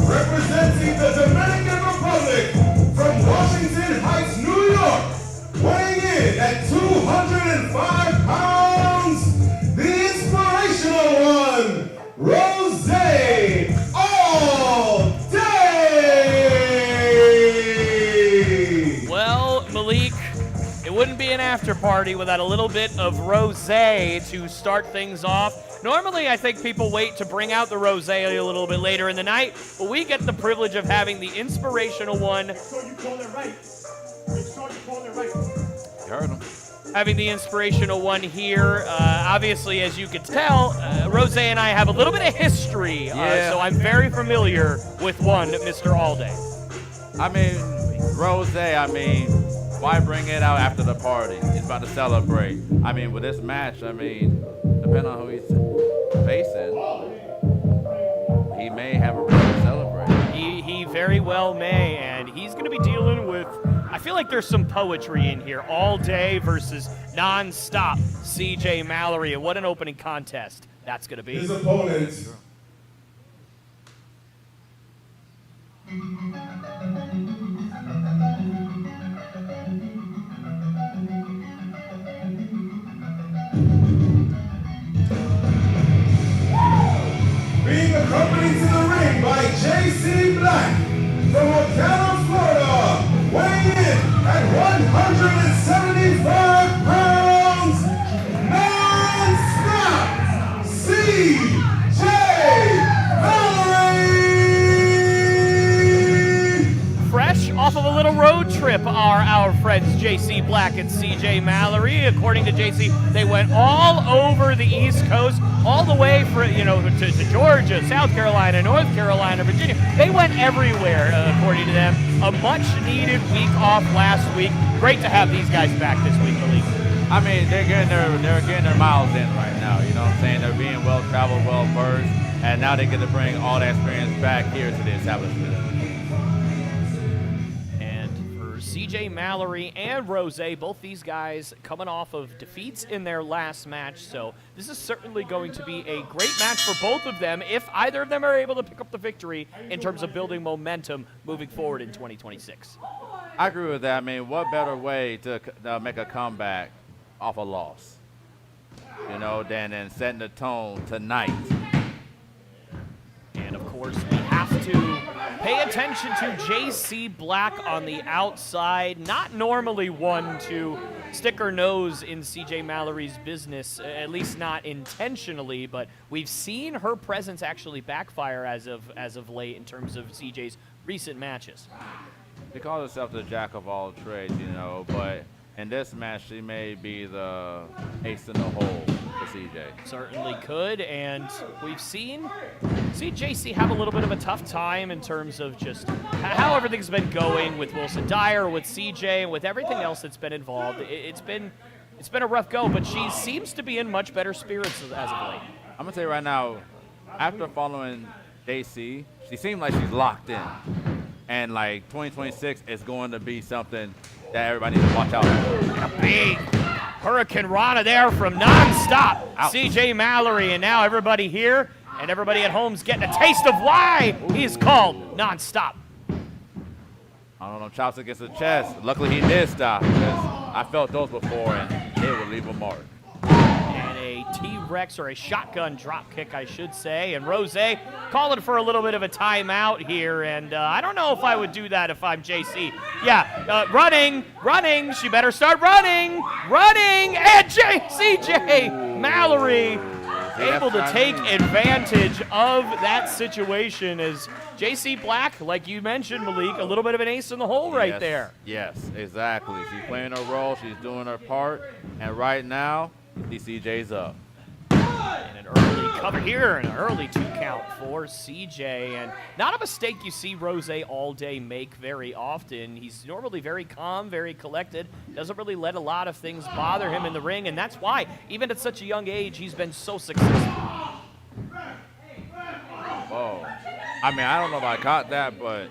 Representing the Dominican Republic from Washington Heights, New York, weighing in at 205 pounds, the inspirational one, Roze Allday! Well, Malik, it wouldn't be an after party without a little bit of Roze to start things off. Normally, I think people wait to bring out the Roze a little bit later in the night, but we get the privilege of having the inspirational one. Make sure you call it right. Make sure you call it right. You heard him. Having the inspirational one here. Obviously, as you could tell, Roze and I have a little bit of history, so I'm very familiar with one, Mr. Allday. I mean, Roze, why bring it out after the party? He's about to celebrate. I mean, with this match, depending on who he's facing, he may have a reason to celebrate. He very well may, and he's going to be dealing with, I feel like there's some poetry in here. Allday versus non-stop CJ Mallory, and what an opening contest that's going to be. His opponent. Being accompanied to the ring by itsjcblack from Ocala, Florida, weighing in at 175 pounds, non-stop, CJ Mallory! Fresh off of a little road trip are our friends JC Black and CJ Mallory. According to JC, they went all over the East Coast, all the way to Georgia, South Carolina, North Carolina, Virginia. They went everywhere, according to them. A much-needed week off last week. Great to have these guys back this week, Malik. I mean, they're getting their miles in right now. You know what I'm saying? They're being well-traveled, well-versed, and now they get to bring all that experience back here to the establishment. CJ Mallory and Roze, both these guys coming off of defeats in their last match, so this is certainly going to be a great match for both of them if either of them are able to pick up the victory in terms of building momentum moving forward in 2026. I agree with that. I mean, what better way to make a comeback off a loss, than setting the tone tonight. And, of course, we have to pay attention to JC Black on the outside. Not normally one to stick her nose in CJ Mallory's business, at least not intentionally, but we've seen her presence actually backfire as of late in terms of CJ's recent matches. She calls herself the jack of all trades, but in this match, she may be the ace in the hole for CJ. Certainly could, and we've seen JC have a little bit of a tough time in terms of just how everything's been going with Wilson Dyer, with CJ, and with everything else that's been involved. It's been a rough go, but she seems to be in much better spirits as of late. I'm going to tell you right now, after following JC, she seems like she's locked in. And, 2026 is going to be something that everybody needs to watch out for. A big Hurricane Rana there from nonstop CJ Mallory, and now everybody here and everybody at home's getting a taste of why he's called nonstop. I don't know, chops against the chest. Luckily he did stop, because I felt those before and it would leave a mark. And a T-Rex, or a shotgun drop kick, I should say. And Roze calling for a little bit of a timeout here. And I don't know if I would do that if I'm JC. Yeah, running. She better start running. And CJ Mallory able to take advantage of that situation as JC Black, like you mentioned, Malik, a little bit of an ace in the hole right there. Yes, exactly. She's playing her role. She's doing her part. And right now, CJ's up. And an early cover here, an early 2 count for CJ. And not a mistake you see Roze Allday make very often. He's normally very calm, very collected, doesn't really let a lot of things bother him in the ring, and that's why, even at such a young age, he's been so successful. Whoa. I mean, I don't know if I caught that, but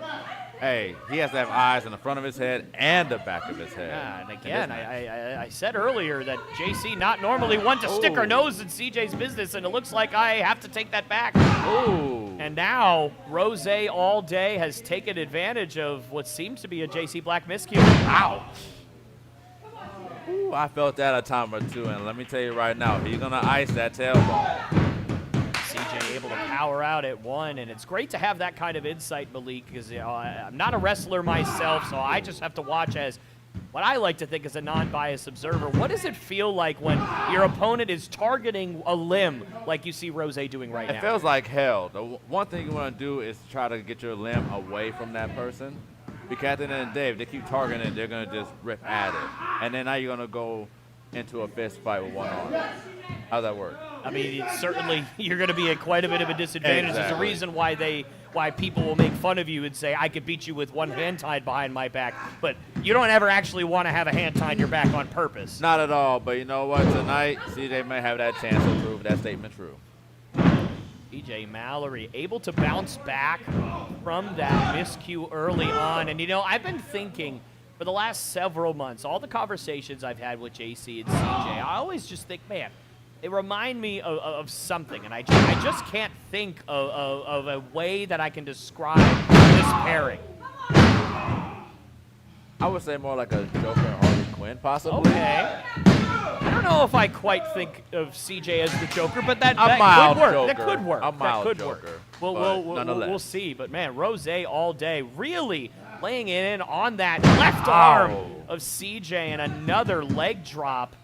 Hey, he has to have eyes in the front of his head and the back of his head. Yeah, and again, I said earlier that JC not normally one to stick her nose in CJ's business, and it looks like I have to take that back. Ooh. And now Roze Allday has taken advantage of what seems to be a JC Black miscue. Ouch. Ooh, I felt that a time or two, and let me tell you right now, he's going to ice that tailbone. CJ able to power out at 1, and it's great to have that kind of insight, Malik, because I'm not a wrestler myself, so I just have to watch as what I like to think is a non-biased observer. What does it feel like when your opponent is targeting a limb like you see Roze doing right now? It feels like hell. The one thing you want to do is try to get your limb away from that person, because at the end of the day, if they keep targeting it, they're going to just rip at it. And then now you're going to go into a fist fight with one arm. How's that work? I mean, certainly you're going to be at quite a bit of a disadvantage. Exactly. There's a reason why people will make fun of you and say, I could beat you with one hand tied behind my back. But you don't ever actually want to have a hand tied your back on purpose. Not at all. But you know what? Tonight, CJ may have that chance to prove that statement true. CJ Mallory able to bounce back from that miscue early on. And, you know, I've been thinking for the last several months, all the conversations I've had with JC and CJ, I always just think, man, they remind me of something, and I just can't think of a way that I can describe this pairing. I would say more like a Joker and Harley Quinn, possibly. Okay. I don't know if I quite think of CJ as the Joker, but that mild could work. Joker. That could work. A mild that could Joker, work. nonetheless. We'll see. But, man, Roze Allday really laying it in on that left arm of CJ, and another leg drop.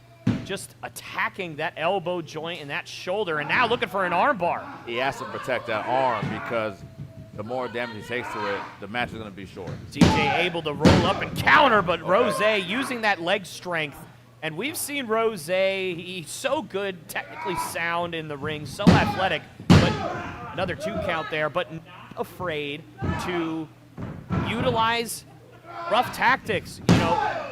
Just attacking that elbow joint and that shoulder, and now looking for an arm bar. He has to protect that arm because the more damage he takes to it, the match is going to be short. CJ able to roll up and counter, but Roze using that leg strength. And we've seen Roze, he's so good, technically sound in the ring, so athletic, but another 2 count there, but not afraid to utilize rough tactics, you know,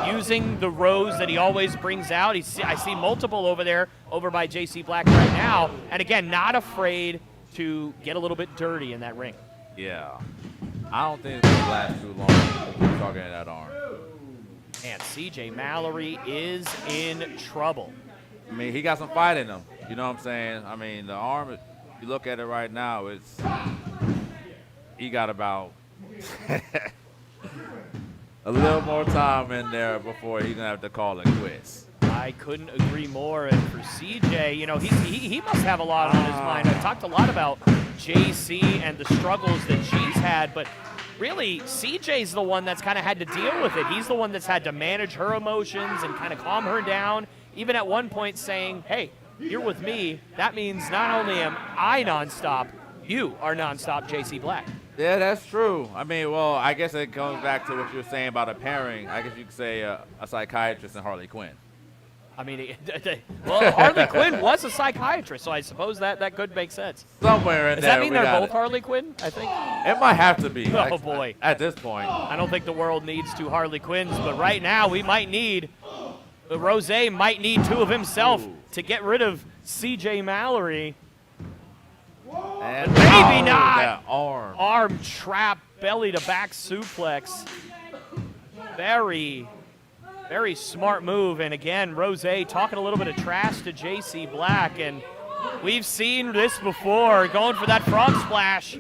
using the Roze that he always brings out. I see multiple over there, over by JC Black right now. And again, not afraid to get a little bit dirty in that ring. Yeah. I don't think it's going to last too long targeting that arm. And CJ Mallory is in trouble. I mean, he got some fight in him. You know what I'm saying? I mean, the arm, if you look at it right now, he got about a little more time in there before he's going to have to call it quits. I couldn't agree more. And for CJ, you know, he must have a lot on his mind. I've talked a lot about JC and the struggles that she's had, but really, CJ's the one that's kind of had to deal with it. He's the one that's had to manage her emotions and kind of calm her down, even at one point saying, hey, you're with me. That means not only am I nonstop, you are nonstop JC Black. Yeah, that's true. I mean, well, I guess it goes back to what you were saying about a pairing. I guess you could say a psychiatrist and Harley Quinn. I mean, well, Harley Quinn was a psychiatrist, so I suppose that could make sense. Somewhere in Does there. that mean they're both Harley Quinn, I think? It might have to be. Oh, boy. At this point. I don't think the world needs 2 Harley Quinns, but right now we might need, Roze might need 2 of himself to get rid of CJ Mallory. And maybe not. That arm. Arm trap, belly to back suplex. Very, very smart move. And again, Roze talking a little bit of trash to JC Black. And we've seen this before, going for that frog splash.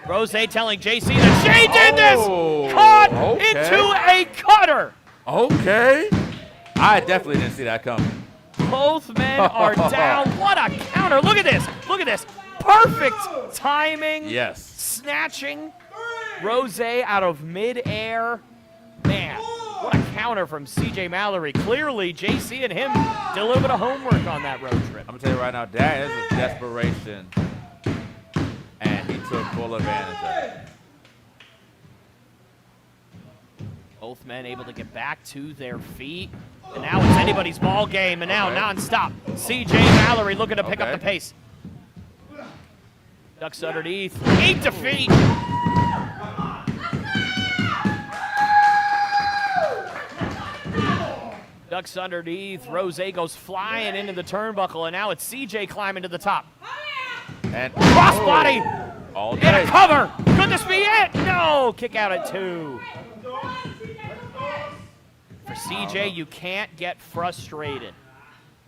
Roze telling JC that she did this! Caught into a cutter! Okay. I definitely didn't see that coming. Both men are down. What a counter. Look at this. Look at this. Perfect timing. Yes. Snatching Roze out of midair. Man, what a counter from CJ Mallory. Clearly, JC and him did a little bit of homework on that road trip. I'm going to tell you right now, that is a desperation, and he took full advantage of it. Both men able to get back to their feet. And now it's anybody's ball game, and now nonstop. CJ Mallory looking to pick up the pace. Ducks underneath. 8 defeat. Ducks underneath. Roze goes flying into the turnbuckle, and now it's CJ climbing to the top. And crossbody. All And a day. cover. Could this be it? No. Kick out at 2. For CJ, you can't get frustrated.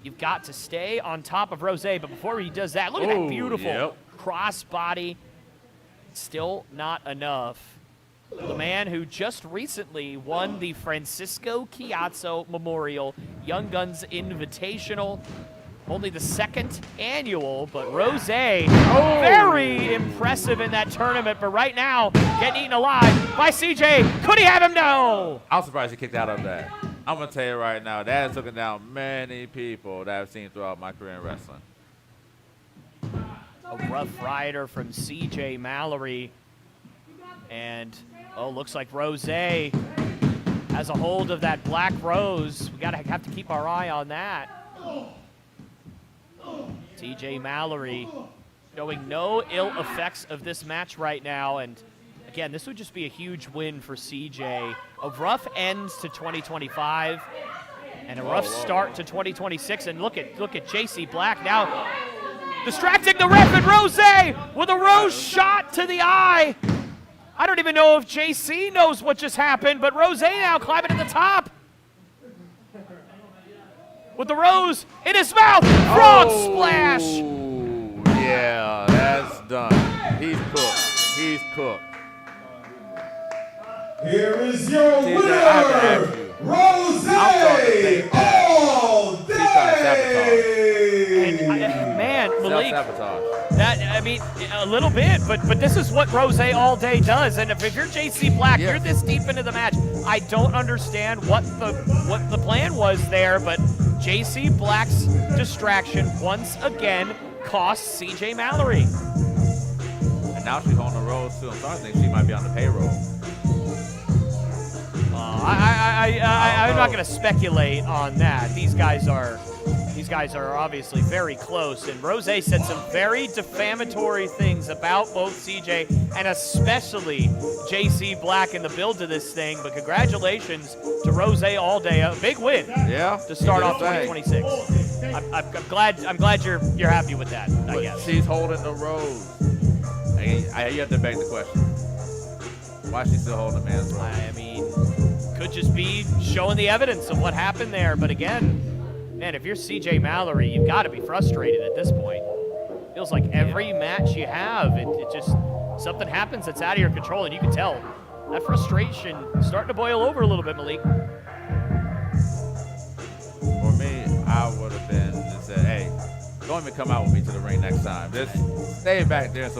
You've got to stay on top of Roze. But before he does that, look at that Ooh, beautiful yep. cross body. Still not enough. The man who just recently won the Francisco Chiazzo Memorial Young Guns Invitational. Only the 2nd annual, but Roze, very impressive in that tournament. But right now, getting eaten alive by CJ. Could he have him? No. I'm surprised he kicked out of that. I'm going to tell you right now, that has taken down many people that I've seen throughout my career in wrestling. A rough rider from CJ Mallory. And, oh, looks like Roze has a hold of that black rose. We have to keep our eye on that. CJ Mallory showing no ill effects of this match right now. And, again, this would just be a huge win for CJ. A rough end to 2025 and a rough start to 2026. And look at JC Black now distracting the ref, and Roze with a Rose shot to the eye. I don't even know if JC knows what just happened, but Roze now climbing to the top. With the Rose in his mouth, frog splash. Yeah, that's done. He's cooked. He's cooked. Here is your See, I have to ask winner, you. Roze all day. Man, Malik, Self-sabotage. that, I mean, a little bit, but this is what Roze all day does. And if you're JC Black, Yeah. you're this deep into the match. I don't understand what the plan was there, but JC Black's distraction once again costs CJ Mallory. And now she's on the road too. I'm starting to think she might be on the payroll. I'm not going to speculate on that. These guys are obviously very close, and Roze said some very defamatory things about both CJ and especially JC Black in the build to this thing. But congratulations to Roze all day, a big win. Yeah. To start off Thing. 2026. I'm glad you're happy with that, I But guess. she's holding the rose. You have to beg the question. Why is she still holding the man's rose? I mean, could just be showing the evidence of what happened there. But again, man, if you're CJ Mallory, you've got to be frustrated at this point. Feels like every match you have, it just, something happens that's out of your control, and you can tell that frustration starting to boil over a little bit, Malik. For me, I would have been and said, hey, don't even come out with me to the ring next time. Just stay back there and